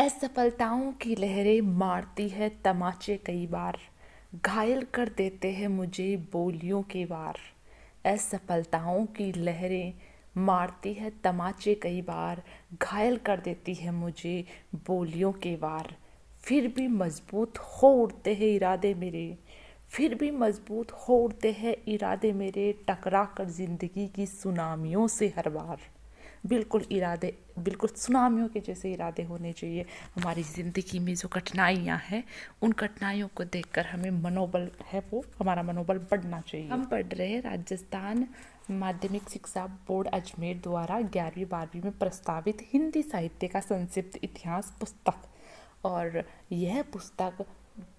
असफलताओं की लहरें मारती है तमाचे कई बार, घायल कर देते हैं मुझे बोलियों के वार। असफलताओं की लहरें मारती है तमाचे कई बार, घायल कर देती है मुझे बोलियों के वार। फिर भी मजबूत हो उड़ते हैं इरादे मेरे, फिर भी मजबूत हो उड़ते हैं इरादे मेरे, टकरा कर जिंदगी की सुनामियों से हर बार। बिल्कुल इरादे, बिल्कुल सुनामियों के जैसे इरादे होने चाहिए। हमारी ज़िंदगी में जो कठिनाइयाँ हैं, उन कठिनाइयों को देखकर हमें मनोबल है वो हमारा मनोबल बढ़ना चाहिए। हम पढ़ रहे हैं राजस्थान माध्यमिक शिक्षा बोर्ड अजमेर द्वारा 11वीं 12वीं में प्रस्तावित हिंदी साहित्य का संक्षिप्त इतिहास पुस्तक। और यह पुस्तक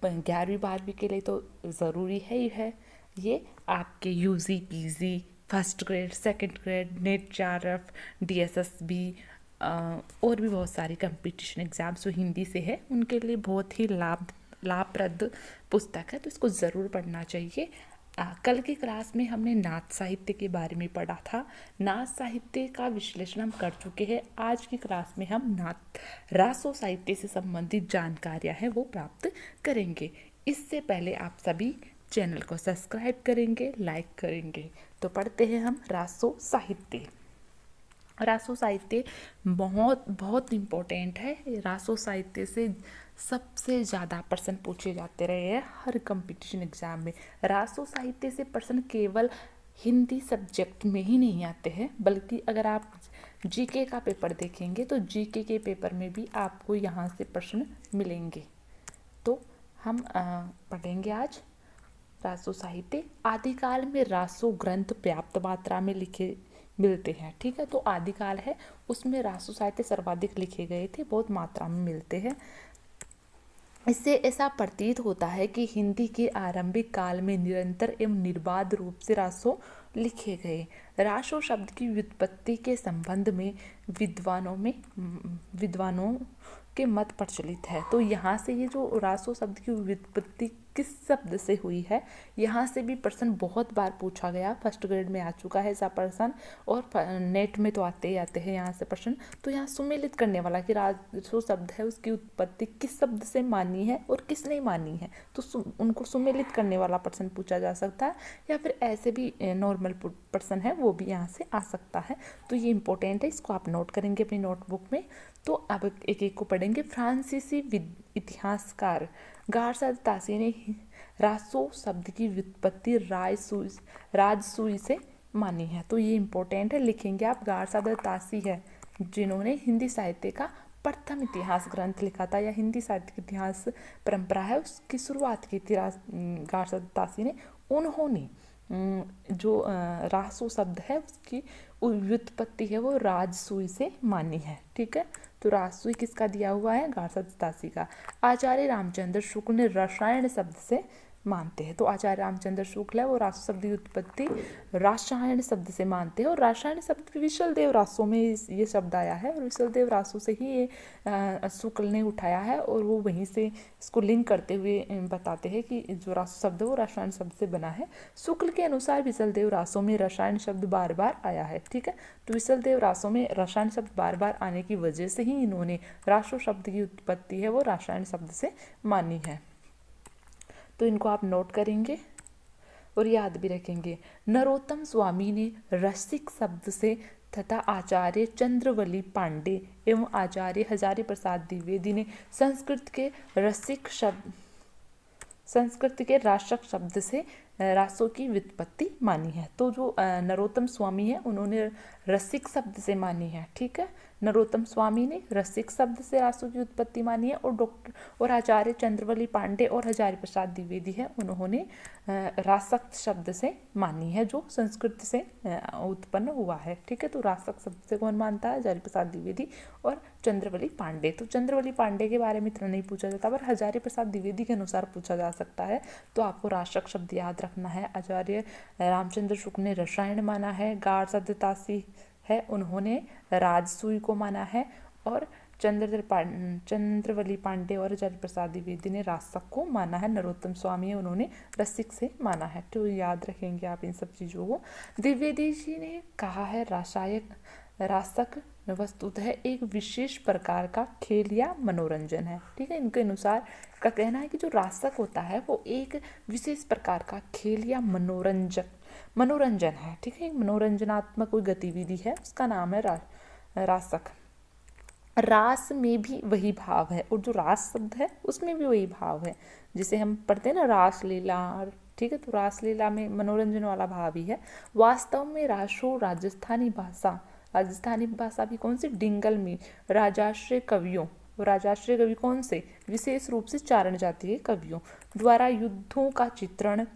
11वीं 12वीं के लिए तो ज़रूरी है ही है। ये आपके UG PG first grade second grade NET JRF DSSB और भी बहुत सारी कंपटीशन एग्ज़ाम्स जो हिंदी से है उनके लिए बहुत ही लाभप्रद पुस्तक है, तो इसको ज़रूर पढ़ना चाहिए। कल की क्लास में हमने नाथ साहित्य के बारे में पढ़ा था। नाथ साहित्य का विश्लेषण हम कर चुके हैं। आज की क्लास में हम नाथ रासो साहित्य से संबंधित जानकारियाँ हैं वो प्राप्त करेंगे। इससे पहले आप सभी चैनल को सब्सक्राइब करेंगे, लाइक करेंगे। तो पढ़ते हैं हम रासो साहित्य। रासो साहित्य बहुत बहुत इम्पोर्टेंट है। रासो साहित्य से सबसे ज़्यादा प्रश्न पूछे जाते रहे हैं हर कंपटीशन एग्जाम में। रासो साहित्य से प्रश्न केवल हिंदी सब्जेक्ट में ही नहीं आते हैं, बल्कि अगर आप जीके का पेपर देखेंगे तो जीके के पेपर में भी आपको यहाँ से प्रश्न मिलेंगे। तो हम पढ़ेंगे आज रासो साहित्य। आदिकाल में रासो ग्रंथ पर्याप्त मात्रा में लिखे मिलते हैं, ठीक है। तो आदिकाल है उसमें रासो साहित्य सर्वाधिक लिखे गए थे, बहुत मात्रा में मिलते हैं। इससे ऐसा प्रतीत होता है कि हिंदी के आरंभिक काल में निरंतर एवं निर्बाध रूप से रासो लिखे गए। रासो शब्द की व्युत्पत्ति के संबंध में विद्वानों के मत प्रचलित है। तो यहाँ से ये जो रासो शब्द की व्युत्पत्ति किस शब्द से हुई है, यहाँ से भी प्रश्न बहुत बार पूछा गया। फर्स्ट ग्रेड में आ चुका है ऐसा प्रश्न, और नेट में तो आते ही आते हैं यहाँ से प्रश्न। तो यहाँ सुमेलित करने वाला कि रासो शब्द है उसकी उत्पत्ति किस शब्द से मानी है और किस नहीं मानी है, तो उनको सुमेलित करने वाला प्रश्न पूछा जा सकता है, या फिर ऐसे भी नॉर्मल प्रश्न है वो भी यहाँ से आ सकता है। तो ये इंपॉर्टेंट है, इसको आप नोट करेंगे अपनी नोटबुक में। तो अब एक एक को पढ़ेंगे। फ्रांसीसी इतिहासकार गारसाद तासी ने रासो शब्द की व्युत्पत्ति राजसूई से मानी है। तो ये इंपॉर्टेंट है, लिखेंगे आप। गारसाद तासी है जिन्होंने हिंदी साहित्य का प्रथम इतिहास ग्रंथ लिखा था, या हिंदी साहित्य की इतिहास परंपरा है उसकी शुरुआत की थी गारसाद तासी ने। उन्होंने जो रासो शब्द है उसकी व्युत्पत्ति है वो राजसूई से मानी है, ठीक है। तो राजसूई किसका दिया हुआ है? गारसाद तासी का। आचार्य रामचंद्र शुक्ल ने रसायन शब्द से मानते हैं। तो आचार्य रामचंद्र शुक्ल है वो रासो शब्द की उत्पत्ति रसायन शब्द से मानते हैं, और रसायन शब्द विशल देव रासो में ये शब्द आया है, और विशल देव रासो से ही ये शुक्ल ने उठाया है, और वो वहीं से इसको लिंक करते हुए बताते हैं कि जो रासो शब्द है वो रसायन शब्द से बना है। शुक्ल के अनुसार विशल देव रासो में रसायन शब्द बार बार आया है, ठीक है। तो विशल देव रासो में रसायन शब्द बार बार आने की वजह से ही इन्होंने रासो शब्द की उत्पत्ति है वो रसायन शब्द से मानी है। तो इनको आप नोट करेंगे और याद भी रखेंगे। नरोत्तम स्वामी ने रसिक शब्द से तथा आचार्य चंद्रवली पांडे एवं आचार्य हजारी प्रसाद द्विवेदी ने संस्कृत के रासक शब्द से रासो की व्युत्पत्ति मानी है। तो जो नरोत्तम स्वामी है उन्होंने रसिक शब्द से मानी है, ठीक है। नरोत्तम स्वामी ने रसिक शब्द से रासो की उत्पत्ति मानी है, और आचार्य चंद्रवली पांडे और हजारी प्रसाद द्विवेदी है उन्होंने रासक शब्द से मानी है जो संस्कृत से उत्पन्न हुआ है, ठीक है। तो रासक शब्द से कौन मानता है? हजारी प्रसाद द्विवेदी और चंद्रवली पांडे। तो चंद्रवली पांडे के बारे में इतना नहीं पूछा जाता, पर हजारी प्रसाद द्विवेदी के अनुसार पूछा जा सकता है। तो आपको रासक शब्द याद रखना है। आचार्य रामचंद्र शुक्ल ने रसायन माना है, गारसाद तासी है उन्होंने राजसूई को माना है, और चंद्रवली पांडे और हजारी प्रसाद द्विवेदी ने रासक को माना है। नरोत्तम स्वामी है उन्होंने रसिक से माना है। तो याद रखेंगे आप इन सब चीज़ों को। द्विवेदी जी ने कहा है रासक वस्तुतः एक विशेष प्रकार का खेल या मनोरंजन है। ठीक है, इनके अनुसार का कहना है कि जो रासक होता है वो एक विशेष प्रकार का खेल या मनोरंजन है। ठीक है, एक मनोरंजनात्मक कोई गतिविधि है, उसका नाम है रासक। रास में भी वही भाव है, और जो रास शब्द है उसमें भी वही भाव है, जिसे हम पढ़ते हैं ना रास लीला। ठीक है, तो रास लीला में मनोरंजन वाला भाव ही है। वास्तव में रासो राजस्थानी भाषा भी कौन सी, डिंगल में राजाश्रय कवि कौन से, विशेष रूप से चारण जाति के कवियों द्वारा युद्धों का चित्रण,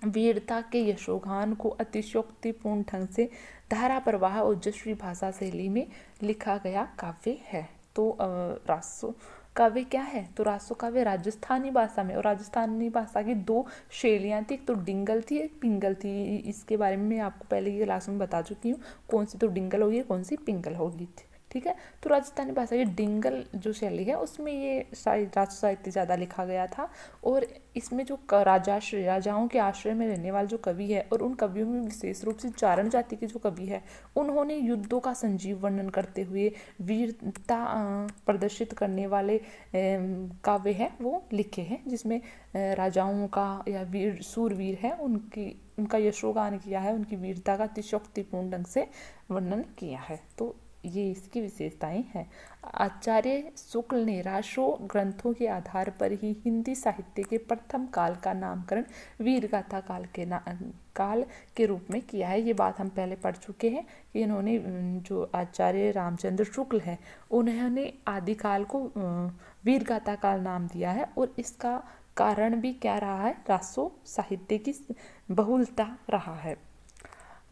वीरता के यशोगान को अतिशयोक्तिपूर्ण ढंग से धारा प्रवाह ओजस्वी भाषा शैली में लिखा गया काव्य है। तो रासो काव्य क्या है, तो रासो काव्य राजस्थानी भाषा में, और राजस्थानी भाषा की दो शैलियाँ थी, एक तो डिंगल थी, एक पिंगल थी। इसके बारे में मैं आपको पहले की क्लास में बता चुकी हूँ, कौन सी तो डिंगल होगी, कौन सी पिंगल होगी। ठीक है, तो राजस्थानी भाषा की डिंगल जो शैली है उसमें ये राज साहित्य ज़्यादा लिखा गया था, और इसमें जो राजाओं के आश्रय में रहने वाले जो कवि है, और उन कवियों में विशेष रूप से चारण जाति के जो कवि है, उन्होंने युद्धों का संजीव वर्णन करते हुए वीरता प्रदर्शित करने वाले काव्य हैं वो लिखे हैं, जिसमें राजाओं का या सूरवीर है उनका यशोगान किया है, उनकी वीरता का अतिशयोक्तिपूर्ण ढंग से वर्णन किया है। तो ये इसकी विशेषताएं हैं। आचार्य शुक्ल ने रासो ग्रंथों के आधार पर ही हिंदी साहित्य के प्रथम काल का नामकरण वीरगाथा काल के रूप में किया है। ये बात हम पहले पढ़ चुके हैं कि इन्होंने जो आचार्य रामचंद्र शुक्ल है उन्होंने आदिकाल को वीरगाथा काल नाम दिया है, और इसका कारण भी क्या रहा है, रासो साहित्य की बहुलता रहा है।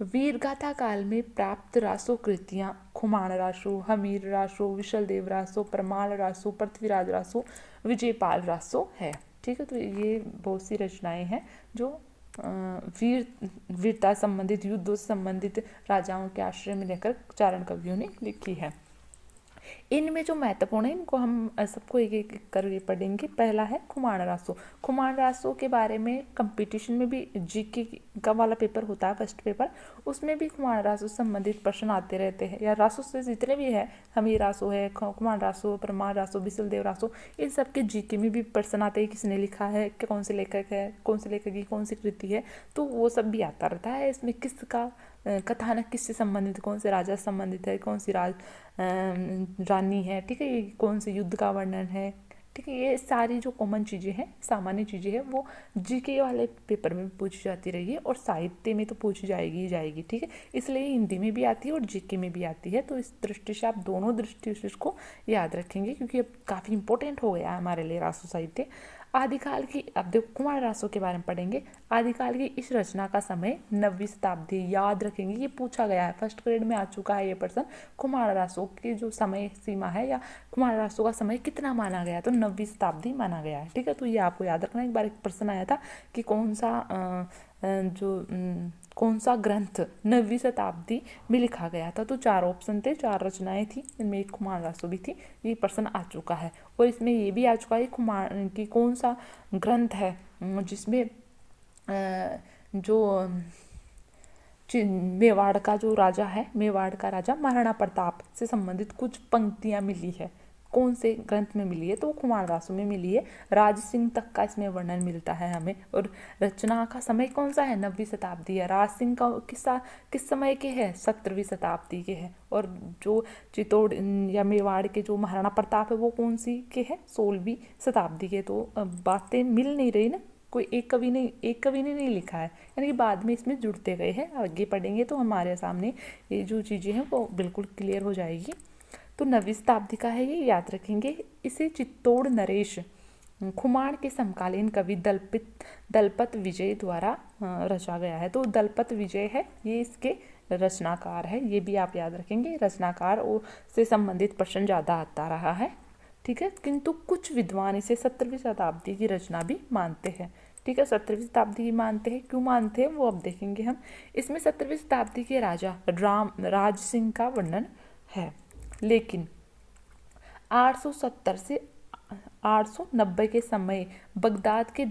वीरगाथा काल में प्राप्त रासो कृतियाँ खुमान रासो, हमीर रासो, विशलदेव रासो, परमाल रासो, पृथ्वीराज रासो, विजयपाल रासो है। ठीक है, तो ये बहुत सी रचनाएं हैं जो वीरता संबंधित, युद्धों से संबंधित राजाओं के आश्रय में लेकर चारण कवियों ने लिखी है। इनमें जो महत्वपूर्ण है इनको हम सबको एक एक करके पढ़ेंगे। पहला है खुमान रासो। खुमान रासो के बारे में कंपटीशन में भी जीके का वाला पेपर होता है, फर्स्ट पेपर, उसमें भी खुमान रासो से संबंधित प्रश्न आते रहते हैं, या रासो से जितने भी है, हमीर रासो है, खुमान रासो, परमार रासो, बिसलदेव रासो, इन सबके जीके में भी प्रश्न आते हैं, किसने लिखा है, कौन से लेखक है, कौन से लेखक की कौन सी कृति है, तो वो सब भी आता रहता है। इसमें किसका कथानक किससे संबंधित, कौन से राजा से संबंधित है, कौन सी रानी है, ठीक है, ये कौन से युद्ध का वर्णन है। ठीक है, ये सारी जो कॉमन चीज़ें हैं, सामान्य चीज़ें हैं, वो जीके वाले पेपर में पूछी जाती रही है, और साहित्य में तो पूछी जाएगी ही जाएगी। ठीक है, इसलिए हिंदी में भी आती है और जीके में भी आती है। तो इस दृष्टि से आप दोनों दृष्टि से इसको याद रखेंगे, क्योंकि अब काफ़ी इंपॉर्टेंट हो गया है हमारे लिए रासो साहित्य। आदिकाल की, अब देखो कुमार रासो के बारे में पढ़ेंगे। आदिकाल की इस रचना का समय 9वीं शताब्दी, याद रखेंगे, ये पूछा गया है, फर्स्ट ग्रेड में आ चुका है ये प्रश्न। कुमार रासो की जो समय सीमा है, या कुमार रासो का समय कितना माना गया है, तो 9वीं शताब्दी माना गया है। ठीक है, तो ये आपको याद रखना। एक बार एक प्रश्न आया था कि कौन सा ग्रंथ 9वीं शताब्दी में लिखा गया था, तो 4 ऑप्शन थे, 4 रचनाएं थी, इनमें एक खुमान रासो भी थी। ये प्रश्न आ चुका है, और इसमें ये भी आ चुका है खुमान की कौन सा ग्रंथ है जिसमें जो मेवाड़ का जो राजा है, मेवाड़ का राजा महाराणा प्रताप से संबंधित कुछ पंक्तियां मिली है, कौन से ग्रंथ में मिली है, तो वो कुमार रासो में मिली है। राज सिंह तक का इसमें वर्णन मिलता है हमें, और रचना का समय कौन सा है, 9वीं शताब्दी है। राज सिंह का किस समय के है, 17वीं शताब्दी के है। और जो चित्तौड़ या मेवाड़ के जो महाराणा प्रताप है वो कौन सी के है, 16वीं शताब्दी के। तो बातें मिल नहीं रही ना, कोई एक कवि ने नहीं लिखा है, यानी कि बाद में इसमें जुड़ते गए हैं। आगे पढ़ेंगे तो हमारे सामने ये जो चीज़ें हैं वो बिल्कुल क्लियर हो जाएगी। तो 9वीं शताब्दी का है, ये याद रखेंगे। इसे चित्तौड़ नरेश खुमान के समकालीन कवि दलपत विजय द्वारा रचा गया है। तो दलपत विजय है, ये इसके रचनाकार है, ये भी आप याद रखेंगे। रचनाकार से संबंधित प्रश्न ज़्यादा आता रहा है। ठीक है, किंतु कुछ विद्वान इसे 17वीं शताब्दी की रचना भी मानते हैं। ठीक है, 17वीं शताब्दी की मानते हैं, क्यों मानते हैं वो अब देखेंगे हम। इसमें 17वीं शताब्दी के राजा राज सिंह का वर्णन है, लेकिन 870 से 890 के समय बगदाद के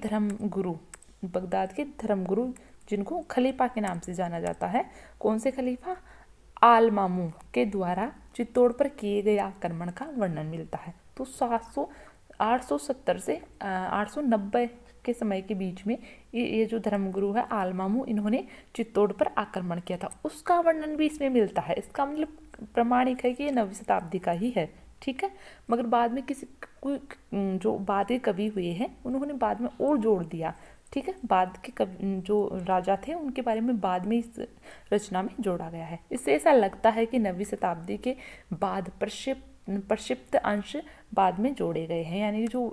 धर्मगुरु जिनको खलीफा के नाम से जाना जाता है, कौन से खलीफा, आलमामू के द्वारा चित्तौड़ पर किए गए आक्रमण का वर्णन मिलता है। तो 870 से 890 के समय के बीच में ये जो धर्मगुरु है आलमामू, इन्होंने चित्तौड़ पर आक्रमण किया था, उसका वर्णन भी इसमें मिलता है। इसका मतलब प्रमाणिक है कि ये 9वीं शताब्दी का ही है, ठीक है। मगर बाद में जो बाद के कवि हुए हैं उन्होंने बाद में और जोड़ दिया, ठीक है। बाद के कवि जो राजा थे उनके बारे में बाद में इस रचना में जोड़ा गया है। इससे ऐसा लगता है कि 9वीं शताब्दी के बाद प्रक्षिप्त अंश बाद में जोड़े गए हैं, यानी जो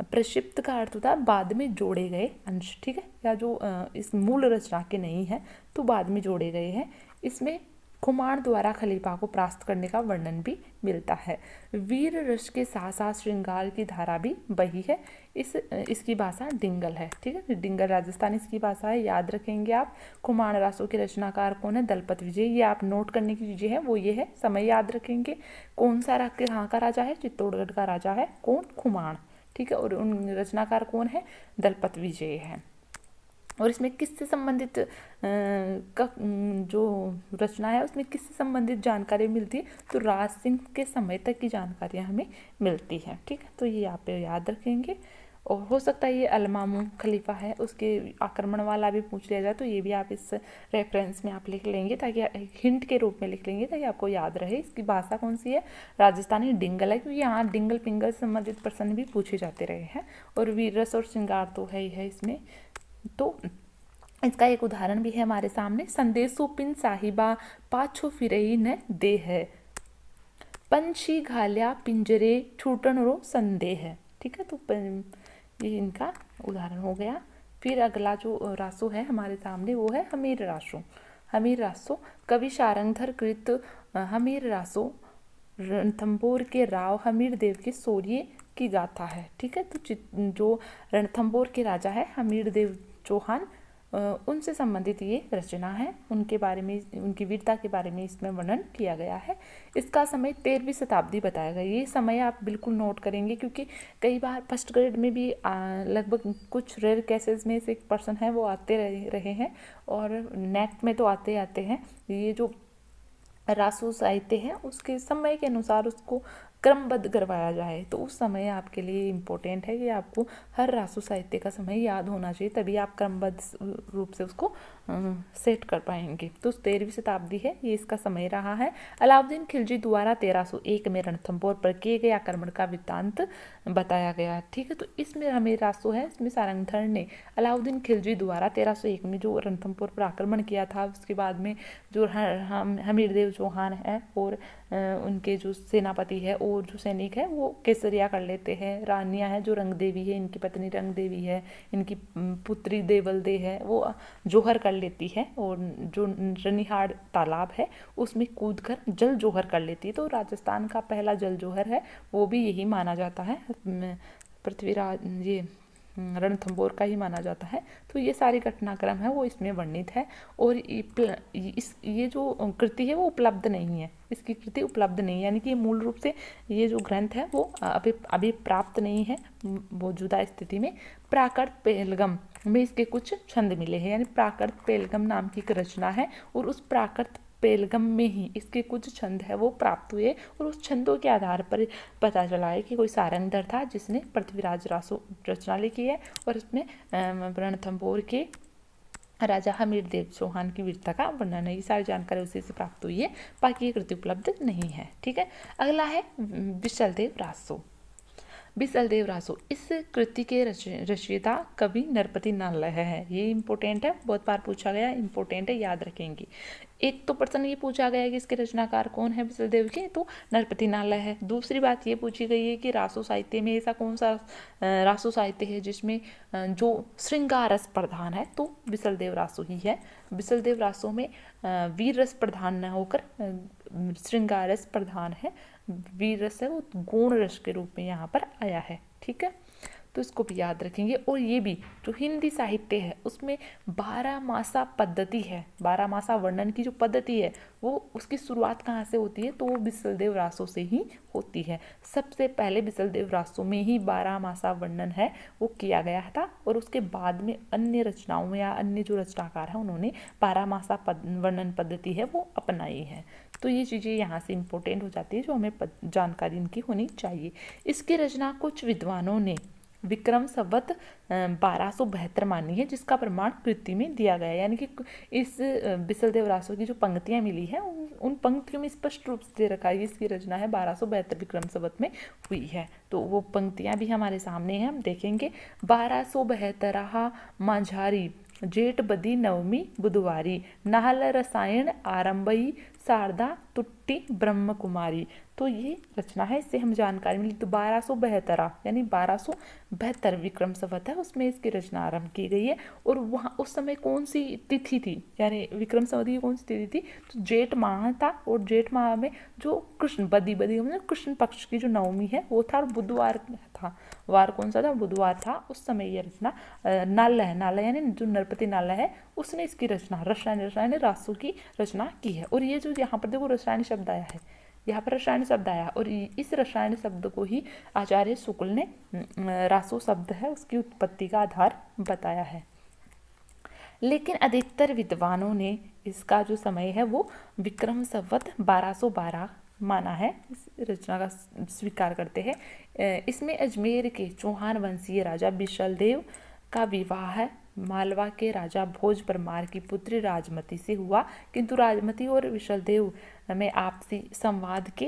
प्रक्षिप्त का अर्थ होता है बाद में जोड़े गए अंश, ठीक है, या जो इस मूल रचना के नहीं है तो बाद में जोड़े गए हैं। इसमें खुमान द्वारा खलीफा को परास्त करने का वर्णन भी मिलता है। वीर रस के साथ साथ श्रृंगार की धारा भी बही है। इसकी भाषा डिंगल है, ठीक है। डिंगल राजस्थान इसकी भाषा है, याद रखेंगे आप। खुमान रासों के रचनाकार कौन है? दलपत विजय। ये आप नोट करने की चीजें हैं वो ये है, समय याद रखेंगे। कौन सा कहाँ का राजा है? चित्तौड़गढ़ का राजा है, कौन? खुमान, ठीक है। और उन रचनाकार कौन है? दलपत विजय है। और इसमें किससे संबंधित जो रचना है उसमें किससे संबंधित जानकारी मिलती है? तो राज सिंह के समय तक की जानकारियाँ हमें मिलती हैं, ठीक है। तो ये आप पे याद रखेंगे। और हो सकता है ये अलमामू खलीफा है उसके आक्रमण वाला भी पूछ लिया जाए, तो ये भी आप इस रेफरेंस में आप लिख लेंगे, ताकि हिंट के रूप में लिख लेंगे ताकि आपको याद रहे। इसकी भाषा कौन सी है? राजस्थानी डिंगल है, क्योंकि यहाँ डिंगल पिंगल से संबंधित प्रश्न भी पूछे जाते रहे हैं। और वीररस और श्रृंगार तो है ही है इसमें। तो इसका एक उदाहरण भी है हमारे सामने। संदेशो पिन साहिबा पाछो फिरई न दे है, पंछी घाल्या पिंजरे छूटन रो संदेह है, ठीक है। तो ये इनका उदाहरण हो गया। फिर अगला जो रासो है हमारे सामने वो है हमीर रासो। हमीर रासो कवि शारंगधर कृत हमीर रासो रणथंभौर के राव हमीर देव के शौर्य की गाथा है, ठीक है। तो जो रणथंभौर के राजा है हमीर देव चौहान, उनसे संबंधित ये रचना है। उनके बारे में, उनकी वीरता के बारे में इसमें वर्णन किया गया है। इसका समय 13वीं शताब्दी बताया गया। ये समय आप बिल्कुल नोट करेंगे, क्योंकि कई बार फर्स्ट ग्रेड में भी लगभग कुछ रेयर केसेस में से एक पर्सन है वो आते रहे हैं, और नेट में तो आते आते हैं। ये जो रासो साहित्य है उसके समय के अनुसार उसको क्रमबद्ध करवाया जाए, तो उस समय आपके लिए इम्पोर्टेंट है कि आपको हर रासो साहित्य का समय याद होना चाहिए, तभी आप क्रमबद्ध रूप से उसको सेट कर पाएंगे। तो 13वीं शताब्दी है, ये इसका समय रहा है। अलाउद्दीन खिलजी द्वारा 1301 में रणथंभौर पर किए गए आक्रमण का वृत्तांत बताया गया, ठीक है। तो इसमें हमें रासो है, इसमें सारंगधर ने अलाउद्दीन खिलजी द्वारा 1301 में जो रणथंभौर पर आक्रमण किया था, उसके बाद में जो हमीर देव चौहान है और उनके जो सेनापति है और जो सैनिक है वो केसरिया कर लेते हैं। रानियां हैं जो रंग देवी है, इनकी पत्नी रंग देवी है, इनकी पुत्री देवल दे है, वो जोहर कर लेती है, और जो रनिहाड़ तालाब है उसमें कूदकर जल जोहर कर लेती है। तो राजस्थान का पहला जल जोहर है वो भी यही माना जाता है, पृथ्वीराज ये रणथंभौर का ही माना जाता है। तो ये सारी घटनाक्रम है वो इसमें वर्णित है। और ये जो कृति है वो उपलब्ध नहीं है, इसकी कृति उपलब्ध नहीं है, यानी कि मूल रूप से ये जो ग्रंथ है वो अभी प्राप्त नहीं है मौजूदा स्थिति में। प्राकृत पेलगम में इसके कुछ छंद मिले हैं, यानी प्राकृत पेलगम नाम की एक रचना है, और उस प्राकृत पेलगम में ही इसके कुछ छंद है वो प्राप्त हुए, और उस छंदों के आधार पर पता चला है कि कोई सारंगधर था जिसने पृथ्वीराज रासो रचना लिखी है, और उसमें रणथंभौर के राजा हमीर देव चौहान की वीरता का वर्णन है। ये सारी जानकारी उसी से प्राप्त हुई है, बाकी ये कृति उपलब्ध नहीं है, ठीक है। अगला है बिसलदेव रासो। बिसलदेव रासो इस कृति के रचयिता कवि नरपति नालय है। ये इंपॉर्टेंट है, बहुत बार पूछा गया, इंपॉर्टेंट है, याद रखेंगे। एक तो प्रश्न ये पूछा गया है कि इसके रचनाकार कौन है बिसलदेव के, तो नरपति नालय है। दूसरी बात ये पूछी गई है कि रासो साहित्य में ऐसा कौन सा रासो साहित्य है जिसमें जो श्रृंगार रस प्रधान है, तो बिसलदेव रासो ही है। बिसलदेव रासो में वीर रस प्रधान न होकर श्रृंगार रस प्रधान है। वीर रस है वो गौण रस के रूप में यहाँ पर आया है, ठीक है। तो इसको भी याद रखेंगे। और ये भी जो हिंदी साहित्य है उसमें 12 मासा पद्धति है, 12 मासा वर्णन की जो पद्धति है वो उसकी शुरुआत कहाँ से होती है, तो वो बिसलदेव रासों से ही होती है। सबसे पहले बिसलदेव रासों में ही 12 मासा वर्णन है वो किया गया था, और उसके बाद में अन्य रचनाओं में या अन्य जो रचनाकार हैं उन्होंने 12 मासा वर्णन पद्धति है वो अपनाई है। तो ये चीज़ें यहाँ से इम्पोर्टेंट हो जाती है जो हमें जानकारी इनकी होनी चाहिए। इसकी रचना कुछ विद्वानों ने विक्रम संवत 1272 मानी है, जिसका प्रमाण कृति में दिया गया है। यानी कि इस बिसलदेव रासो की जो पंक्तियां मिली हैं उन पंक्तियों में स्पष्ट रूप से दे रखा है इसकी रचना है 1272 विक्रम संवत में हुई है। तो वो पंक्तियां भी हमारे सामने हैं, हम देखेंगे। 1272 माझारी जेठ बदी नवमी बुधवारी, नाहल रसायन आरंभई शारदा तुट्टी ब्रह्म कुमारी। तो ये रचना है, इससे हम जानकारी मिली। तो 1272 यानी 1272 विक्रम संवत है, उसमें इसकी रचना आरंभ की गई है। और वहाँ उस समय कौन सी तिथि थी, यानी विक्रम संवत की कौन सी तिथि थी, तो जेठ माह था। और जेठ माह में जो कृष्ण बदी मतलब कृष्ण पक्ष की जो नवमी है वो था, और बुधवार था। वार कौन सा था, बुधवार था। उस समय ये रचना नाल यानी जो नरपति नाल है उसने इसकी रचना रसायन रासों की रचना की है। और ये जो यहाँ पर देखो रसायन शब्द आया है, यहाँ पर रसायन शब्द आया, और इस रसायन शब्द को ही आचार्य शुक्ल ने रासो शब्द है उसकी उत्पत्ति का आधार बताया है। लेकिन अधिकतर विद्वानों ने इसका जो समय है वो विक्रम संवत 1212 माना है, इस रचना का स्वीकार करते हैं। इसमें अजमेर के चौहान वंशीय राजा बिशलदेव का विवाह है मालवा के राजा भोज परमार की पुत्री राजमती से हुआ, किंतु राजमती और विशलदेव में आपसी संवाद के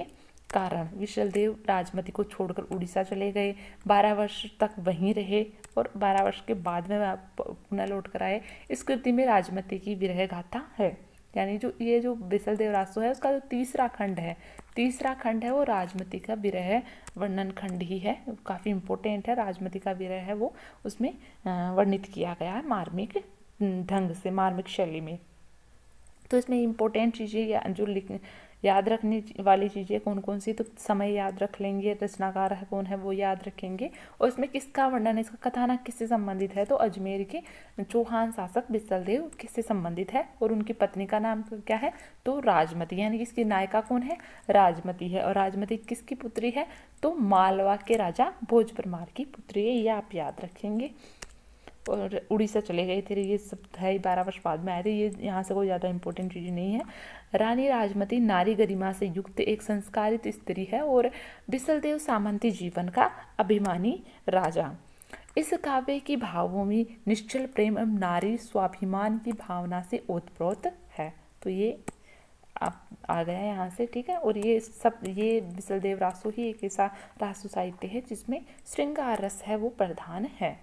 कारण विशलदेव राजमती को छोड़कर उड़ीसा चले गए। 12 वर्ष तक वहीं रहे और 12 वर्ष के बाद में पुनः लौट कर आए। इस कृति में राजमती की विरह गाथा है, यानी जो बिसलदेव रासो है उसका जो तीसरा खंड है वो राजमती का विरह वर्णन खंड ही है। काफ़ी इम्पोर्टेंट है, राजमती का विरह है वो उसमें वर्णित किया गया है मार्मिक ढंग से, मार्मिक शैली में। तो इसमें इम्पोर्टेंट चीज़ें जो याद रखने वाली चीज़ें कौन कौन सी, तो समय याद रख लेंगे, रचनाकार है कौन है वो याद रखेंगे, और इसमें किसका वर्णन है, इसका कथानक किससे संबंधित है, तो अजमेर के चौहान शासक बिसलदेव किससे संबंधित है, और उनकी पत्नी का नाम क्या है, तो राजमती, यानी इसकी नायिका कौन है, राजमती है। और राजमती किसकी पुत्री है, तो मालवा के राजा भोज परमार की पुत्री है, ये आप याद रखेंगे। और उड़ीसा चले गए थे, ये सब है 12 वर्ष बाद में आए थे, ये यहाँ से कोई ज़्यादा इंपॉर्टेंट चीज़ नहीं है। रानी राजमती नारी गरिमा से युक्त एक संस्कारित स्त्री है और बिसलदेव सामंती जीवन का अभिमानी राजा। इस काव्य की भावभूमि निश्चल प्रेम एवं नारी स्वाभिमान की भावना से ओतप्रोत है। तो ये आप आ गया यहाँ से, ठीक है। और ये बिसलदेव रासो ही एक ऐसा रासो साहित्य है जिसमें श्रृंगार रस है वो प्रधान है।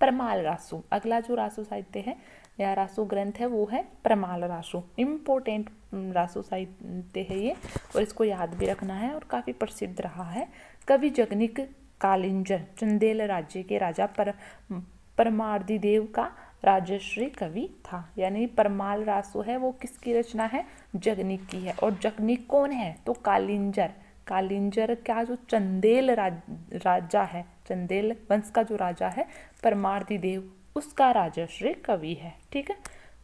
परमाल रासो, अगला जो रासो साहित्य है या रासो ग्रंथ है वो है परमाल रासो। इम्पोर्टेंट रासो साहित्य है ये, और इसको याद भी रखना है और काफ़ी प्रसिद्ध रहा है। कवि जगनिक कालिंजर चंदेल राज्य के राजा परमार्दी देव का राजश्री कवि था। यानी परमाल रासो है वो किसकी रचना है, जगनिक की है। और जगनिक कौन है, तो कालिंजर का जो चंदेल राजा है, चंदेल वंश का जो राजा है परमार्दी देव, उसका राजश्री कवि है, ठीक है।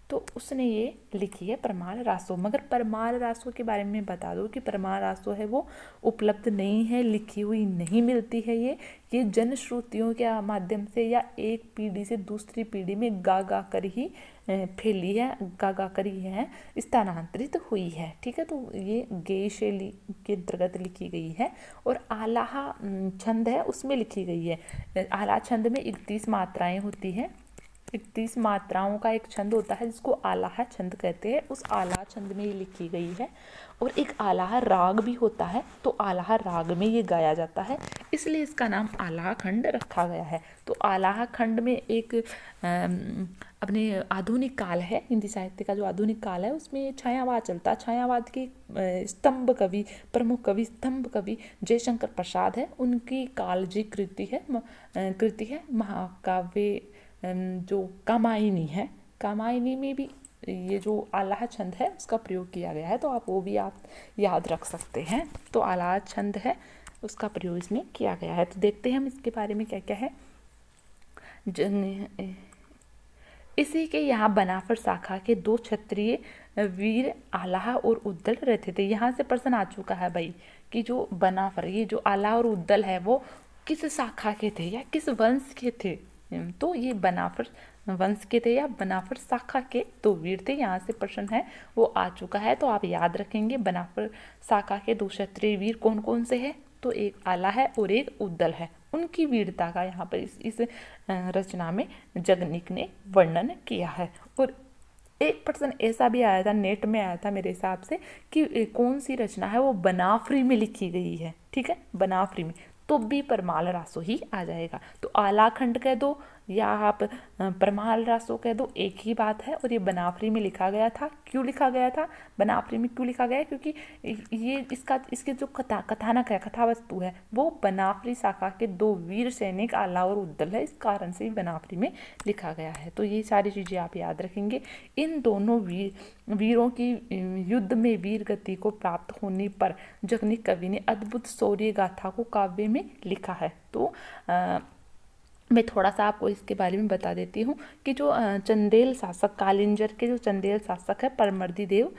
तो उसने ये लिखी है परमाल रासो। मगर परमाल रासो के बारे में बता दो कि परमाल रासो है वो उपलब्ध नहीं है, लिखी हुई नहीं मिलती है। ये जनश्रुतियों के माध्यम से या एक पीढ़ी से दूसरी पीढ़ी में गा कर ही फैली है, गा कर ही है स्थानांतरित हुई है, ठीक है। तो ये गेय शैली के अंतर्गत लिखी गई है और आलाहा छंद है उसमें लिखी गई है। आला छंद में 31 मात्राएं होती हैं, 31 मात्राओं का एक छंद होता है जिसको आलाहा छंद कहते हैं, उस आलाहा छंद में ये लिखी गई है। और एक आलाहा राग भी होता है, तो आलाहा राग में ये गाया जाता है, इसलिए इसका नाम आलाहा खंड रखा गया है। तो आलाहा खंड में एक अपने आधुनिक काल है, हिंदी साहित्य का जो आधुनिक काल है उसमें छायावाद चलता है। छायावाद के प्रमुख कवि स्तंभ कवि जयशंकर प्रसाद है, उनकी कालजी कृति है महाकाव्य जो कामायनी है। कामायनी में भी ये जो आलाहा छंद है उसका प्रयोग किया गया है, तो आप वो भी आप याद रख सकते हैं। तो आलाहा छंद है उसका प्रयोग इसमें किया गया है। तो देखते हैं हम इसके बारे में क्या क्या है। इसी के यहाँ बनाफर शाखा के 2 क्षत्रिय वीर आलाह और उद्दल रहते थे। यहाँ से प्रश्न आ चुका है भाई कि जो बनाफर, ये जो आलाह और उद्दल है वो किस शाखा के थे या किस वंश के थे। तो ये बनाफर वंश के थे या बनाफर शाखा के 2 वीर थे। यहाँ से प्रश्न है वो आ चुका है। तो आप याद रखेंगे बनाफर शाखा के 2 क्षत्रिय वीर कौन कौन से हैं। तो एक आला है और एक उद्दल है। उनकी वीरता का यहाँ पर इस रचना में जगनिक ने वर्णन किया है। और एक प्रश्न ऐसा भी आया था, नेट में आया था मेरे हिसाब से, कि कौन सी रचना है वो बनाफरी में लिखी गई है। ठीक है, बनाफरी में, तो भी परमाल रासो ही आ जाएगा। तो आला खंड कह दो या आप परमाल रासो कह दो, एक ही बात है। और ये बनाफरी में लिखा गया था। क्यों लिखा गया था, बनाफरी में क्यों लिखा गया है, क्योंकि ये इसके जो कथानक है, कथा वस्तु है, वो बनाफरी शाखा के 2 वीर सैनिक आला और उद्दल है। इस कारण से बनाफरी में लिखा गया है। तो ये सारी चीज़ें आप याद रखेंगे। इन दोनों वीरों की युद्ध में वीर गति को प्राप्त होने पर जगनिक कवि ने अद्भुत शौर्य गाथा को काव्य में लिखा है। तो मैं थोड़ा सा आपको इसके बारे में बता देती हूँ कि जो चंदेल शासक, कालिंजर के जो चंदेल शासक है परमर्दी देव,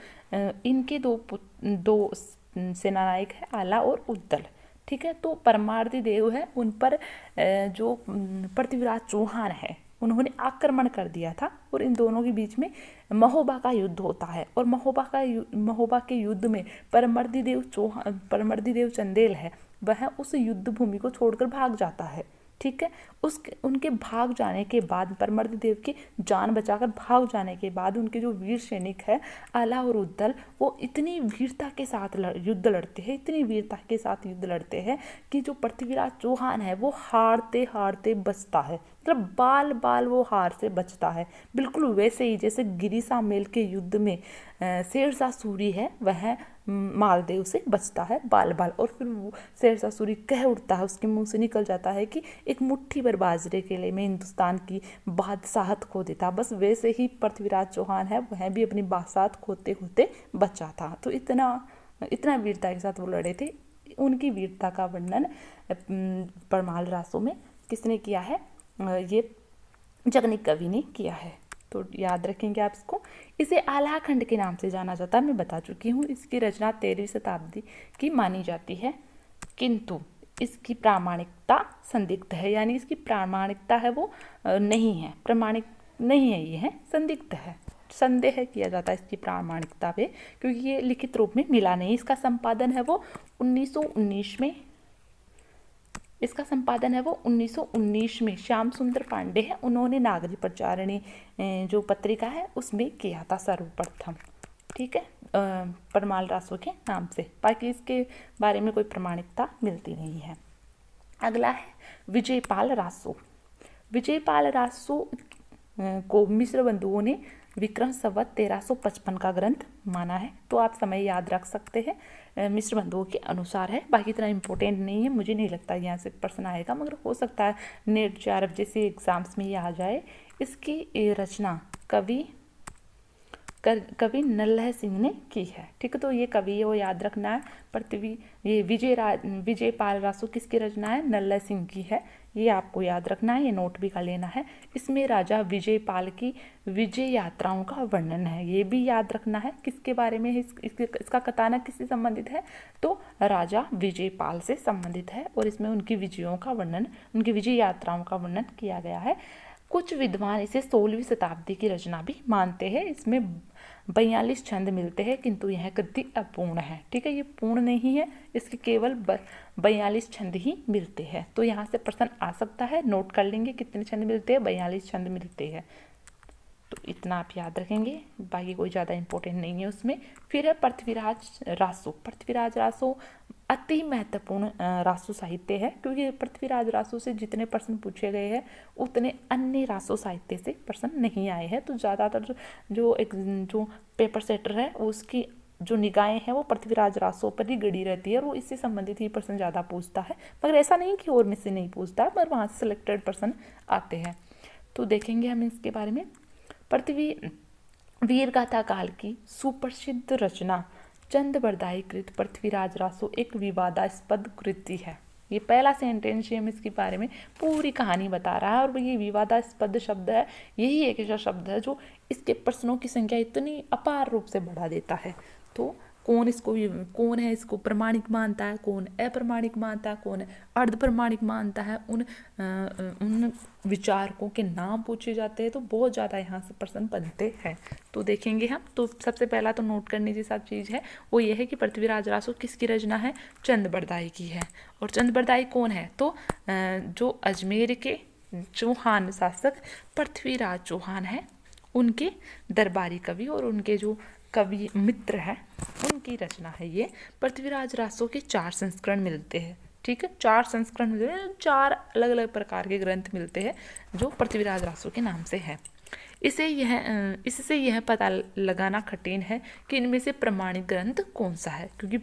इनके दो सेनानायक है आला और उद्दल। ठीक है, तो परमार्दी देव है, उन पर जो पृथ्वीराज चौहान है उन्होंने आक्रमण कर दिया था और इन दोनों के बीच में महोबा का युद्ध होता है। और महोबा के युद्ध में परमर्दी देव चंदेल है, वह उस युद्ध भूमि को छोड़कर भाग जाता है। ठीक है, उनके भाग जाने के बाद, परमर्दी देव की जान बचाकर भाग जाने के बाद, उनके जो वीर सैनिक है आला और उद्दल, वो इतनी वीरता के साथ युद्ध लड़ते हैं, इतनी वीरता के साथ युद्ध लड़ते हैं कि जो पृथ्वीराज चौहान है वो हारते हारते बचता है। मतलब बाल बाल वो हार से बचता है। बिल्कुल वैसे ही जैसे गिरिसामेल के युद्ध में शेरशाह सूरी है, वह मालदेव से बचता है बाल बाल। और फिर वो शेरशाह सूरी कह उठता है, उसके मुंह से निकल जाता है कि एक मुट्ठी भर बाजरे के लिए मैं हिंदुस्तान की बादशाहत खो देता। बस वैसे ही पृथ्वीराज चौहान है, वह भी अपनी बादशाहत खोते खोते बचा था। तो इतना वीरता के साथ वो लड़े थे। उनकी वीरता का वर्णन परमाल रासों में किसने किया है, ये जगनिक कवि ने किया है। तो याद रखेंगे आप इसको। इसे आला खंड के नाम से जाना जाता है, मैं बता चुकी हूँ। इसकी रचना 13वीं शताब्दी की मानी जाती है, किंतु इसकी प्रामाणिकता संदिग्ध है। यानी इसकी प्रामाणिकता है वो नहीं है, प्रमाणिक नहीं है, ये है संदिग्ध है, संदेह किया जाता है इसकी प्रामाणिकता पे, क्योंकि ये लिखित रूप में मिला नहीं। इसका संपादन है वो 1919 में, इसका संपादन है वो 1919 में श्याम सुंदर पांडे है, उन्होंने नागरी प्रचारिणी जो पत्रिका है उसमें किया था सर्वप्रथम। ठीक है, परमाल रासो के नाम से। बाकी इसके बारे में कोई प्रमाणिकता मिलती नहीं है। अगला है विजयपाल रासो। विजयपाल रासो को मिश्र बंधुओं ने विक्रम संवत 1355 का ग्रंथ माना है। तो आप समय याद रख सकते हैं, मिश्र बंधुओं के अनुसार है। बाकी इतना इम्पोर्टेंट नहीं है, मुझे नहीं लगता यहाँ से प्रश्न आएगा, मगर हो सकता है नेट JRF जैसे एग्जाम्स में ये आ जाए। इसकी रचना कवि नल्लह सिंह ने की है। ठीक है, तो ये कवि है वो याद रखना है। ये विजयपाल रासो किसकी रचना है, नल्लह सिंह की है, ये आपको याद रखना है, ये नोट भी कर लेना है। इसमें राजा विजयपाल की विजय यात्राओं का वर्णन है, ये भी याद रखना है। किसके बारे में है, इसका कथानक किससे संबंधित है, तो राजा विजयपाल से संबंधित है। और इसमें उनकी विजयों का वर्णन, उनकी विजय यात्राओं का वर्णन किया गया है। कुछ विद्वान इसे 16वीं शताब्दी की रचना भी मानते हैं। इसमें 42 छंद मिलते हैं, किंतु यह कृति अपूर्ण है। ठीक है, ये पूर्ण नहीं है, इसके केवल 42 छंद ही मिलते हैं। तो यहाँ से प्रश्न आ सकता है, नोट कर लेंगे कितने छंद मिलते हैं, 42 छंद मिलते हैं। तो इतना आप याद रखेंगे, बाकी कोई ज़्यादा इंपॉर्टेंट नहीं है उसमें। फिर है पृथ्वीराज रासो। पृथ्वीराज रासो अति महत्वपूर्ण रासो साहित्य है, क्योंकि पृथ्वीराज रासो से जितने प्रश्न पूछे गए हैं उतने अन्य रासो साहित्य से प्रश्न नहीं आए हैं। तो ज़्यादातर जो पेपर सेटर है उसकी जो निगाहें हैं वो पृथ्वीराज रासो पर ही गड़ी रहती है, और वो इससे संबंधित ही प्रश्न ज़्यादा पूछता है। मगर ऐसा नहीं कि और में से नहीं पूछता, पर वहाँ से सिलेक्टेड प्रश्न आते हैं। तो देखेंगे हम इसके बारे में। पृथ्वी वीर गाथा काल की सुप्रसिद्ध रचना चंद बरदाई कृत पृथ्वीराज रासो एक विवादास्पद कृति है। ये पहला सेंटेंस ही हमें इसके बारे में पूरी कहानी बता रहा है और ये विवादास्पद शब्द है, यही एक ऐसा शब्द है जो इसके प्रश्नों की संख्या इतनी अपार रूप से बढ़ा देता है। तो कौन है इसको प्रमाणिक मानता है, कौन अप्रमाणिक मानता है, कौन अर्ध प्रमाणिक मानता है, उन विचारकों के नाम पूछे जाते हैं। तो बहुत ज़्यादा यहाँ से प्रश्न बनते हैं, तो देखेंगे हम। तो सबसे पहला तो नोट करने जैसा चीज़ है वो ये है कि पृथ्वीराज रासो किसकी रचना है, चंद बरदाई की है। और चंद बरदाई कौन है, तो जो अजमेर के चौहान शासक पृथ्वीराज चौहान है उनके दरबारी कवि और उनके जो कवि मित्र है उनकी रचना है ये। पृथ्वीराज रासो के 4 संस्करण मिलते हैं, ठीक है, 4 संस्करण मिलते हैं, 4 अलग अलग प्रकार के ग्रंथ मिलते हैं जो पृथ्वीराज रासो के नाम से है। इससे यह पता लगाना कठिन है कि इनमें से प्रमाणिक ग्रंथ कौन सा है, क्योंकि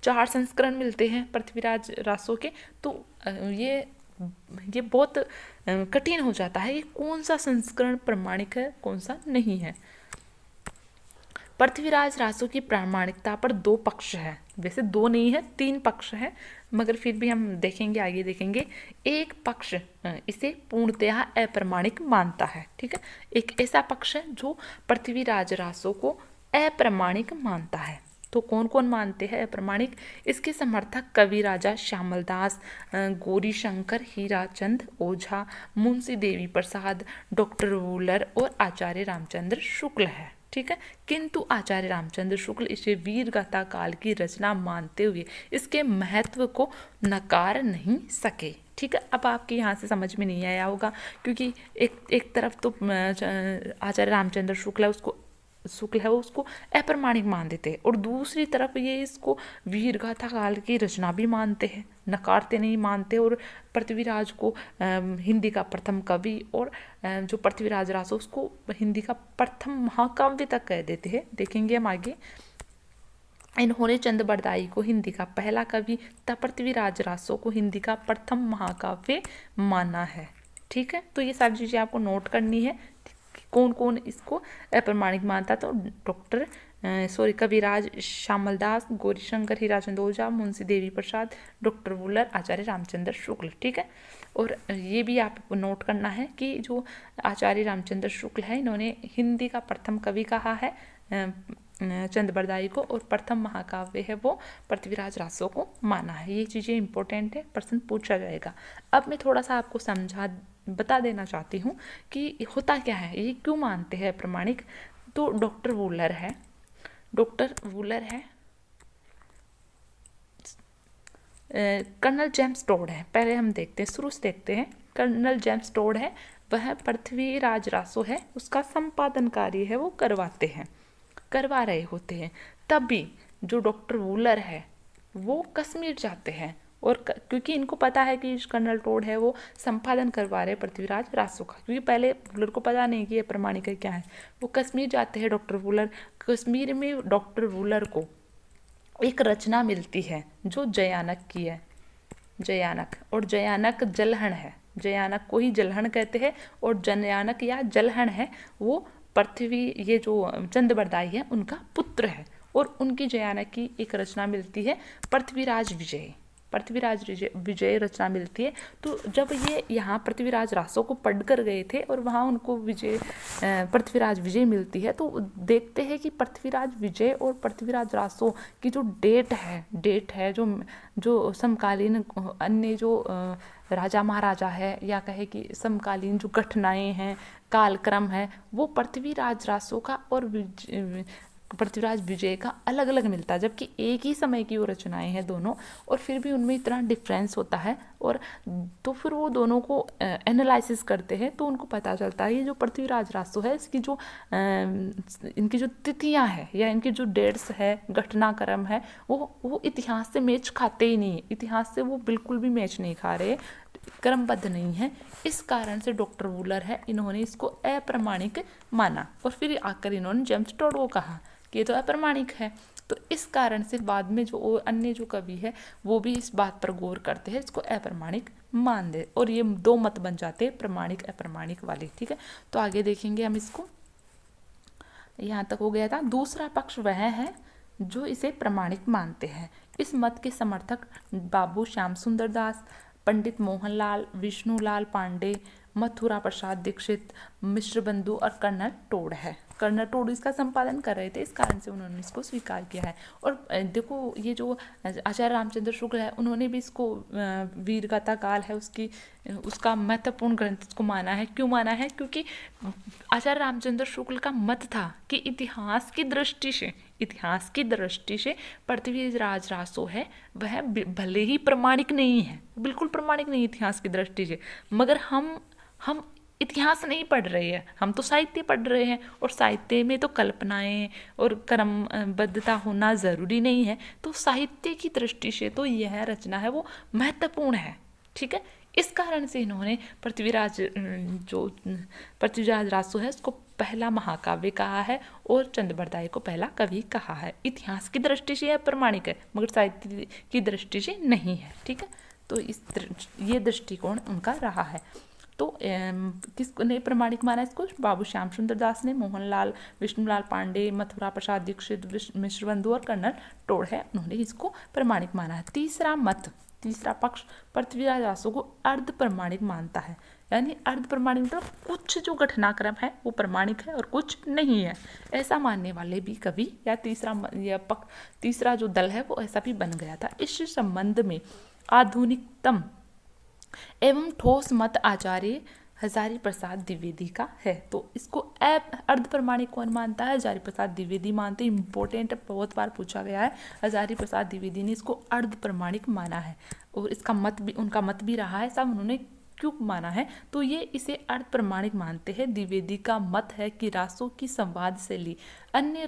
4 संस्करण मिलते हैं पृथ्वीराज रासो के, तो ये बहुत कठिन हो जाता है कि कौन सा संस्करण प्रमाणिक है कौन सा नहीं है। पृथ्वीराज रासो की प्रामाणिकता पर 2 पक्ष है, वैसे 2 नहीं है 3 पक्ष है, मगर फिर भी हम देखेंगे, आगे देखेंगे। एक पक्ष इसे पूर्णतः अप्रमाणिक मानता है, ठीक है, एक ऐसा पक्ष है जो पृथ्वीराज रासो को अप्रमाणिक मानता है। तो कौन कौन मानते हैं अप्रमाणिक, इसके समर्थक कवि राजा श्यामलदास, गौरीशंकर, हीराचंद ओझा, मुंशी देवी प्रसाद, डॉक्टर वूलर और आचार्य रामचंद्र शुक्ल है, ठीक है। किंतु आचार्य रामचंद्र शुक्ल इसे वीर गाथा काल की रचना मानते हुए इसके महत्व को नकार नहीं सके, ठीक है। अब आपके यहाँ से समझ में नहीं आया होगा, क्योंकि एक तरफ तो आचार्य रामचंद्र शुक्ल है वो उसको अप्रमाणिक मान देते हैं, और दूसरी तरफ ये इसको वीर गाथा काल की रचना भी मानते हैं, नकारते नहीं, मानते। और पृथ्वीराज को हिंदी का प्रथम कवि और जो पृथ्वीराज रासो उसको हिंदी का प्रथम महाकाव्य तक कह देते हैं, देखेंगे हम आगे। इन्होंने चंद बरदाई को हिंदी का पहला कवि तथा पृथ्वीराज रासो को हिंदी का प्रथम महाकाव्य माना है, ठीक है। तो ये सारी चीज़ें आपको नोट करनी है, कौन कौन इसको अप्रमाणिक मानता, तो कविराज श्यामलदास, गौरीशंकर, हीराचंद ओझा, मुंशी देवी प्रसाद, डॉक्टर वूलर, आचार्य रामचंद्र शुक्ल, ठीक है। और ये भी आप नोट करना है कि जो आचार्य रामचंद्र शुक्ल है इन्होंने हिंदी का प्रथम कवि कहा है चंद बरदाई को, और प्रथम महाकाव्य है वो पृथ्वीराज रासो को माना है। ये चीज़ें इंपॉर्टेंट है, प्रश्न पूछा जाएगा। अब मैं थोड़ा सा आपको बता देना चाहती हूँ कि होता क्या है, ये क्यों मानते हैं प्रमाणिक। तो डॉक्टर वूलर है, कर्नल जेम्स टोड है, पहले हम देखते हैं, शुरू से देखते हैं। कर्नल जेम्स टोड है, वह पृथ्वीराज रासो है उसका संपादन कार्य है वो करवा रहे होते हैं। तभी जो डॉक्टर वूलर है वो कश्मीर जाते हैं, और क्योंकि इनको पता है कि कर्नल टोड है वो संपादन करवा रहे पृथ्वीराज रासो का, क्योंकि पहले वूलर को पता नहीं कि ये प्रमाणिक क्या है। वो कश्मीर जाते हैं डॉक्टर वूलर, कश्मीर में डॉक्टर वूलर को एक रचना मिलती है जो जयानक की है, और जयानक जलहण है, जयानक को ही जलहण कहते हैं, और जयानक या जलहण है वो ये जो चंद बरदाई है उनका पुत्र है, और उनकी जयानक की एक रचना मिलती है पृथ्वीराज विजय रचना मिलती है। तो जब ये यहाँ पृथ्वीराज रासो को पढ़कर गए थे और वहाँ उनको पृथ्वीराज विजय मिलती है, तो देखते हैं कि पृथ्वीराज विजय और पृथ्वीराज रासो की जो डेट है जो समकालीन अन्य जो राजा महाराजा है, या कहे कि समकालीन जो घटनाएं हैं, कालक्रम है, वो पृथ्वीराज रासो का और पृथ्वीराज विजय का अलग अलग मिलता है, जबकि एक ही समय की वो रचनाएं हैं दोनों, और फिर भी उनमें इतना डिफरेंस होता है। और तो फिर वो दोनों को एनालिसिस करते हैं, तो उनको पता चलता है ये जो पृथ्वीराज रासो है इनकी जो तिथियां हैं या इनकी जो डेट्स है, घटनाक्रम है, वो इतिहास से मैच खाते ही नहीं, इतिहास से वो बिल्कुल भी मैच नहीं खा रहे, क्रमबद्ध नहीं है। इस कारण से डॉक्टर वूलर है इन्होंने इसको अप्रमाणिक माना, और फिर आकर इन्होंने जेम्स टोड को कहा कि ये तो अप्रमाणिक है। तो इस कारण से बाद में जो अन्य जो कवि है वो भी इस बात पर गौर करते हैं, इसको अप्रमाणिक मान दे, और ये 2 मत बन जाते हैं प्रमाणिक अप्रमाणिक वाले, ठीक है। तो आगे देखेंगे हम इसको, यहाँ तक हो गया था। दूसरा पक्ष वह है जो इसे प्रमाणिक मानते हैं। इस मत के समर्थक बाबू श्याम सुंदर दास, पंडित मोहनलाल, विष्णुलाल पांडे, मथुरा प्रसाद दीक्षित, मिश्र बंधु और कर्नल टोड है। कर्नल टोड इसका संपादन कर रहे थे, इस कारण से उन्होंने इसको स्वीकार किया है। और देखो ये जो आचार्य रामचंद्र शुक्ल है, उन्होंने भी इसको वीर गाथा काल है उसका महत्वपूर्ण ग्रंथ को माना है। क्यों माना है? क्योंकि आचार्य रामचंद्र शुक्ल का मत था कि इतिहास की दृष्टि से पृथ्वीराज रासो है वह भले ही प्रमाणिक नहीं है, बिल्कुल प्रमाणिक नहीं इतिहास की दृष्टि से, मगर हम इतिहास नहीं पढ़ रहे हैं, हम तो साहित्य पढ़ रहे हैं, और साहित्य में तो कल्पनाएं और क्रमबद्धता होना ज़रूरी नहीं है। तो साहित्य की दृष्टि से तो यह रचना है वो महत्वपूर्ण है। ठीक है, इस कारण से इन्होंने पृथ्वीराज रासो है उसको पहला महाकाव्य कहा है और चंद्रबरदाई को पहला कवि कहा है। इतिहास की दृष्टि से यह प्रमाणिक है, मगर साहित्य की दृष्टि से नहीं है। ठीक है, तो ये दृष्टिकोण उनका रहा है। तो किसने प्रमाणिक माना इसको? बाबू श्याम सुंदर दास ने, मोहनलाल, विष्णुलाल पांडे, मथुरा प्रसाद दीक्षित, मिश्र बंधु और कर्नल टोड है, उन्होंने इसको प्रमाणिक माना है। तीसरा पक्ष पृथ्वीराज रासो को अर्ध प्रमाणिक मानता है। यानी अर्ध प्रमाणिक मतलब कुछ जो घटनाक्रम है वो प्रमाणिक है और कुछ नहीं है, ऐसा मानने वाले भी कवि या तीसरा जो दल है वो ऐसा भी बन गया था। इस संबंध में आधुनिकतम एवं ठोस मत आचार्य हजारी प्रसाद द्विवेदी का है। तो इसको अर्ध प्रमाणिक कौन मानता है? हजारी प्रसाद द्विवेदी मानते हैं। इंपॉर्टेंट बहुत बार पूछा गया है। हजारी प्रसाद द्विवेदी ने इसको अर्ध प्रमाणिक माना है और इसका उनका मत भी रहा है। सब उन्होंने क्यों माना है? तो ये इसे अर्ध प्रमाणिक मानते हैं। द्विवेदी का मत है कि रासो की संवाद शैली अन्य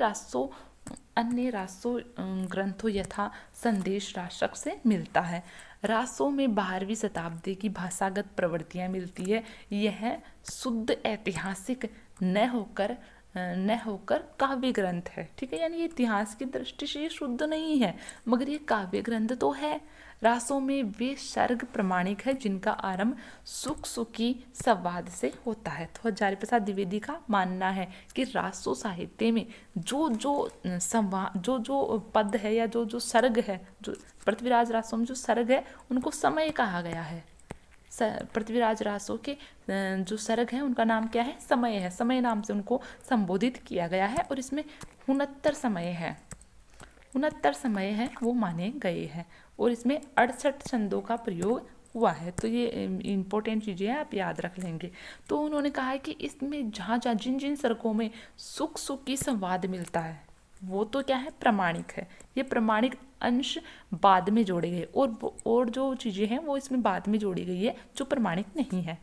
रासो ग्रंथों यथा संदेश राशक से मिलता है। रासो में 12वीं शताब्दी की भाषागत प्रवृत्तियाँ मिलती है। यह शुद्ध ऐतिहासिक न होकर काव्य ग्रंथ है। ठीक है, यानी ये इतिहास की दृष्टि से ये शुद्ध नहीं है, मगर ये काव्य ग्रंथ तो है। रासों में वे सर्ग प्रमाणिक है जिनका आरंभ सुखी संवाद से होता है। तो हजारी प्रसाद द्विवेदी का मानना है कि रासो साहित्य में जो पद है या जो सर्ग है, जो पृथ्वीराज रासो में जो सर्ग है उनको समय कहा गया है। पृथ्वीराज रासो के जो सर्ग है उनका नाम क्या है? समय है। समय नाम से उनको संबोधित किया गया है और इसमें 69 समय है वो माने गए हैं और इसमें 68 छंदों का प्रयोग हुआ है। तो ये इम्पोर्टेंट चीज़ें हैं, आप याद रख लेंगे। तो उन्होंने कहा है कि इसमें जहाँ जिन सर्गों में सुख की संवाद मिलता है वो तो क्या है? प्रमाणिक है। ये प्रमाणिक अंश बाद में जोड़े गए और जो चीज़ें हैं वो इसमें बाद में जोड़ी गई है जो प्रमाणिक नहीं है।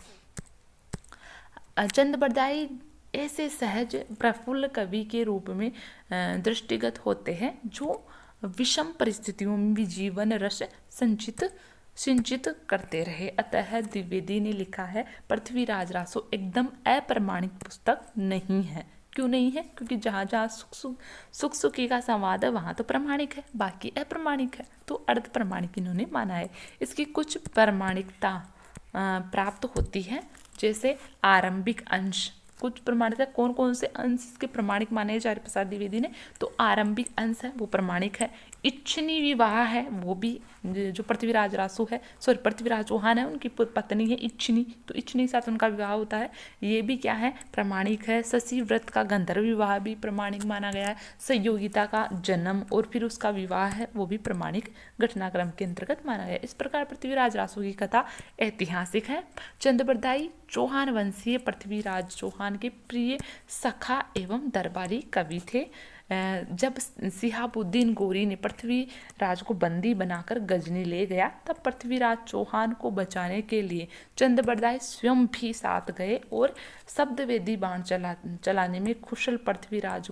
चंद्रबरदाई ऐसे सहज प्रफुल्ल कवि के रूप में दृष्टिगत होते हैं जो विषम परिस्थितियों में भी जीवन रस सिंचित करते रहे। अतः द्विवेदी ने लिखा है पृथ्वीराज रासो एकदम अप्रमाणिक पुस्तक नहीं है। क्यों नहीं है? क्योंकि जहाँ सुखी का संवाद है वहाँ तो प्रमाणिक है, बाकी अप्रमाणिक है। तो अर्ध प्रमाणिक इन्होंने माना है। इसकी कुछ प्रमाणिकता प्राप्त होती है, जैसे आरंभिक अंश। कुछ प्रमाणिकता कौन से अंश इसके प्रमाणिक माने आचार्य प्रसाद द्विवेदी ने? तो आरंभिक अंश है वो प्रमाणिक है। इच्छनी विवाह है वो भी, जो पृथ्वीराज रासो है, पृथ्वीराज चौहान है, उनकी पत्नी है इच्छनी, तो इच्छनी के साथ उनका विवाह होता है, ये भी क्या है? प्रमाणिक है। शशि व्रत का गंधर्व विवाह भी प्रमाणिक माना गया है। संयोगिता का जन्म और फिर उसका विवाह है वो भी प्रमाणिक घटनाक्रम के अंतर्गत माना गया। इस प्रकार पृथ्वीराज रासो की कथा ऐतिहासिक है। चंद्रबरदाई चौहान वंशीय पृथ्वीराज चौहान के प्रिय सखा एवं दरबारी कवि थे। जब सिहाबुद्दीन गोरी ने पृथ्वीराज को बंदी बनाकर गजनी ले गया, तब पृथ्वीराज चौहान को बचाने के लिए चंद्रबरदाई स्वयं भी साथ गए और शब्दवेदी बाण चलाने में कुशल पृथ्वीराज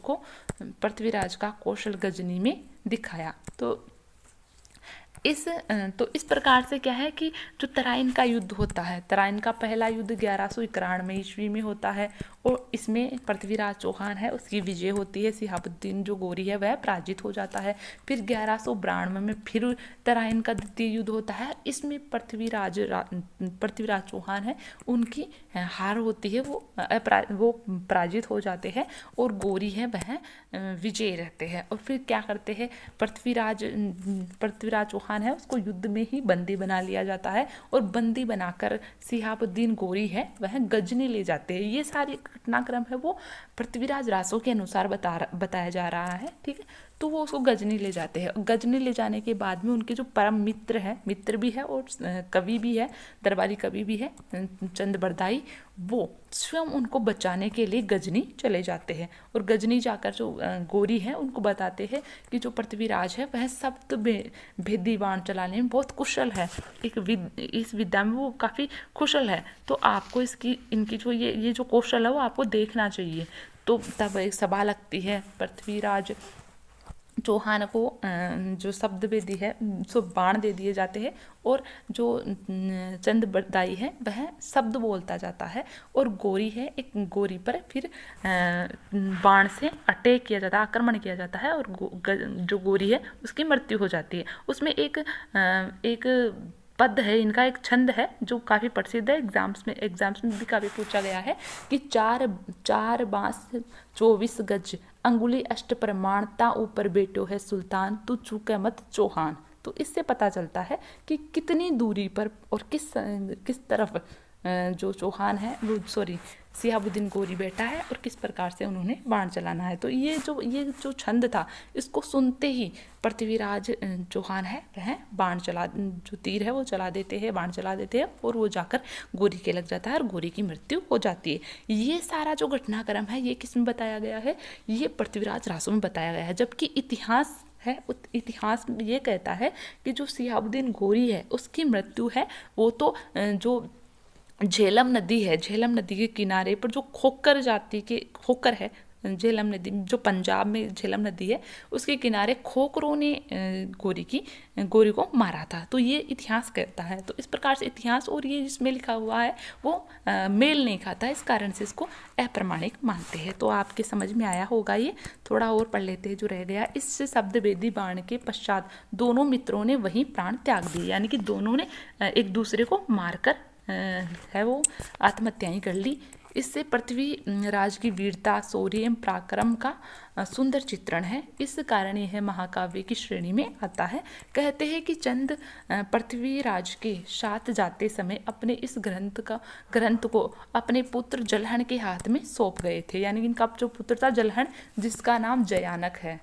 का कौशल गजनी में दिखाया। तो तो इस प्रकार से क्या है कि जो तराइन का युद्ध होता है, तराइन का पहला युद्ध 1191 ईस्वी में होता है और इसमें पृथ्वीराज चौहान है उसकी विजय होती है, सिहाबुद्दीन जो गोरी है वह पराजित हो जाता है। फिर 1192 में फिर तराइन का द्वितीय युद्ध होता है, इसमें पृथ्वीराज चौहान है उनकी हार होती है, वो पराजित हो जाते हैं और गोरी है वह विजयी रहते हैं। और फिर क्या करते हैं, पृथ्वीराज चौहान है उसको युद्ध में ही बंदी बना लिया जाता है और बंदी बनाकर सिहाबुद्दीन गोरी है वह गजनी ले जाते हैं। ये सारी घटनाक्रम है वो पृथ्वीराज रासो के अनुसार बताया जा रहा है, ठीक है। तो वो उसको गजनी ले जाते हैं। गजनी ले जाने के बाद में उनके जो परम मित्र भी है और कवि भी है, दरबारी कवि भी है चंद बरदाई, वो स्वयं उनको बचाने के लिए गजनी चले जाते हैं और गजनी जाकर जो गोरी है उनको बताते हैं कि जो पृथ्वीराज है वह सप्त भेदी बाण चलाने में बहुत कुशल है, इस विद्या में वो काफ़ी कुशल है, तो आपको इनकी जो ये जो कौशल है वो आपको देखना चाहिए। तो तब एक सभा लगती है, पृथ्वीराज चौहान को जो शब्द वेदी है सो बाण दे दिए जाते हैं और जो चंद बरदाई है वह शब्द बोलता जाता है और गोरी है, एक गोरी पर फिर बाण से अटैक किया जाता है, आक्रमण किया जाता है और जो गोरी है उसकी मृत्यु हो जाती है। उसमें एक पद है, इनका एक छंद है जो काफ़ी प्रसिद्ध है, एग्जाम्स में भी काफ़ी पूछा गया है कि 4 बांस 24 गज अंगुली अष्ट प्रमाणता ऊपर बैठो है सुल्तान तू चूके मत चौहान। तो इससे पता चलता है कि कितनी दूरी पर और किस तरफ जो चौहान है वो सिहाबुद्दीन गोरी बैठा है और किस प्रकार से उन्होंने बाण चलाना है। तो ये जो छंद था इसको सुनते ही पृथ्वीराज चौहान है वह बाण जो तीर है वो चला देते हैं, बाण चला देते हैं और वो जाकर गोरी के लग जाता है और गोरी की मृत्यु हो जाती है। ये सारा जो घटनाक्रम है ये किस में बताया गया है, ये पृथ्वीराज रासो में बताया गया है। जबकि इतिहास ये कहता है कि जो सिहाबुद्दीन गोरी है उसकी मृत्यु है वो तो जो झेलम नदी है, झेलम नदी के किनारे पर जो खोकर है, झेलम नदी जो पंजाब में झेलम नदी है उसके किनारे खोकरों ने गोरी को मारा था। तो ये इतिहास कहता है। तो इस प्रकार से इतिहास और ये जिसमें लिखा हुआ है वो मेल नहीं खाता, इस कारण से इसको अप्रमाणिक मानते हैं। तो आपके समझ में आया होगा, ये थोड़ा और पढ़ लेते हैं जो रह गया। इस शब्द वेदी बाण के पश्चात दोनों मित्रों ने वहीं प्राण त्याग दिए, यानी कि दोनों ने एक दूसरे को मारकर है वो आत्महत्याएं कर ली। इससे पृथ्वी राज की वीरता, शौर्य एवं पराक्रम का सुंदर चित्रण है। इस कारण यह महाकाव्य की श्रेणी में आता है। कहते हैं कि चंद पृथ्वीराज के साथ जाते समय अपने इस ग्रंथ को अपने पुत्र जलहन के हाथ में सौंप गए थे, यानी कि इनका जो पुत्र था जलहन, जिसका नाम जयानक है,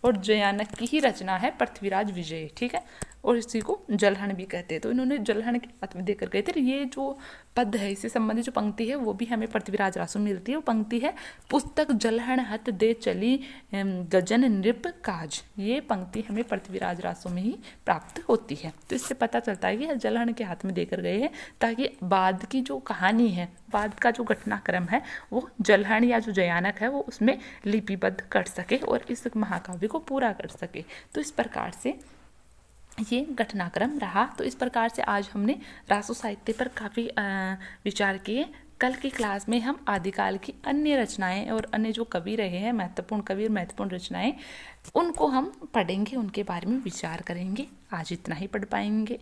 और जयानक की ही रचना है पृथ्वीराज विजय, ठीक है, और इसी को जलहन भी कहते हैं। तो इन्होंने जलहन के हाथ में देकर गए थे। ये जो पद है इससे संबंधित जो पंक्ति है वो भी हमें पृथ्वीराज रासो में मिलती है। वो पंक्ति है पुस्तक जलहन हथ दे चली गजन नृप काज। ये पंक्ति हमें पृथ्वीराज रासो में ही प्राप्त होती है। तो इससे पता चलता है कि जलहन के हाथ में देकर गए हैं ताकि बाद की जो कहानी है, बाद का जो घटनाक्रम है वो जलहन या जो जयानक है वो उसमें लिपिबद्ध कर सके और इस महाकाव्य को पूरा कर सके। तो इस प्रकार से ये घटनाक्रम रहा। तो इस प्रकार से आज हमने रासो साहित्य पर काफ़ी विचार किए। कल की क्लास में हम आदिकाल की अन्य रचनाएं और अन्य जो कवि रहे हैं, महत्वपूर्ण कवि और महत्वपूर्ण रचनाएं, उनको हम पढ़ेंगे, उनके बारे में विचार करेंगे। आज इतना ही पढ़ पाएंगे।